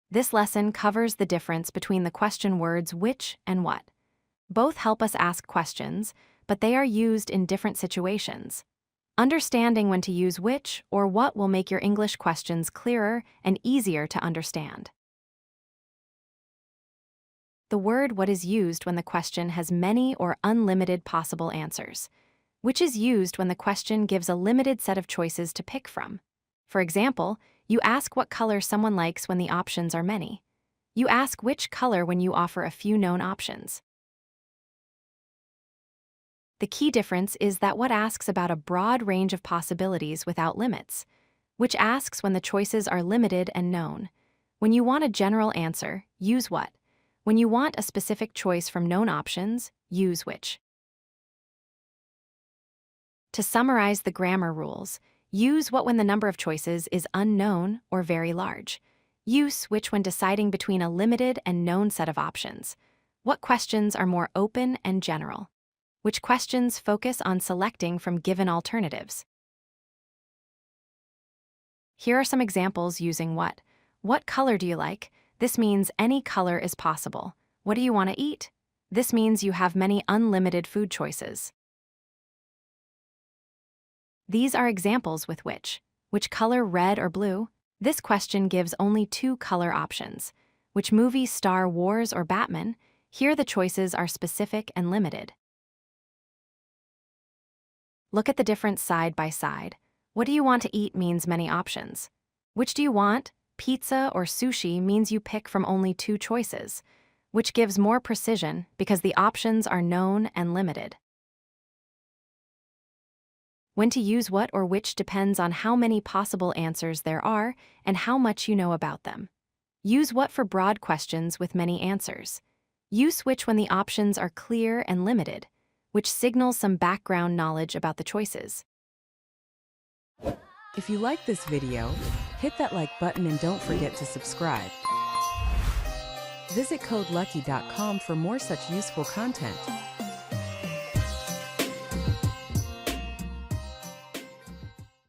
This lesson covers the difference between the question words which and what. Both help us ask questions, but they are used in different situations. Understanding when to use which or what will make your English questions clearer and easier to understand. The word what is used when the question has many or unlimited possible answers. Which is used when the question gives a limited set of choices to pick from. For example, you ask what color someone likes when the options are many. You ask which color when you offer a few known options. The key difference is that what asks about a broad range of possibilities without limits. Which asks when the choices are limited and known. When you want a general answer, use what. When you want a specific choice from known options, use which. To summarize the grammar rules, use what when the number of choices is unknown or very large. Use which when deciding between a limited and known set of options. What questions are more open and general? Which questions focus on selecting from given alternatives? Here are some examples using what. What color do you like? This means any color is possible. What do you want to eat? This means you have many unlimited food choices. These are examples with which. Which color, red or blue? This question gives only two color options. Which movie star Wars or Batman? Here the choices are specific and limited. Look at the difference side by side. What do you want to eat means many options. Which do you want? Pizza or sushi means you pick from only two choices, which gives more precision because the options are known and limited. When to use what or which depends on how many possible answers there are and how much you know about them. Use what for broad questions with many answers. Use which when the options are clear and limited, which signals some background knowledge about the choices. If you like this video, hit that like button and don't forget to subscribe. Visit CodeLucky.com for more such useful content.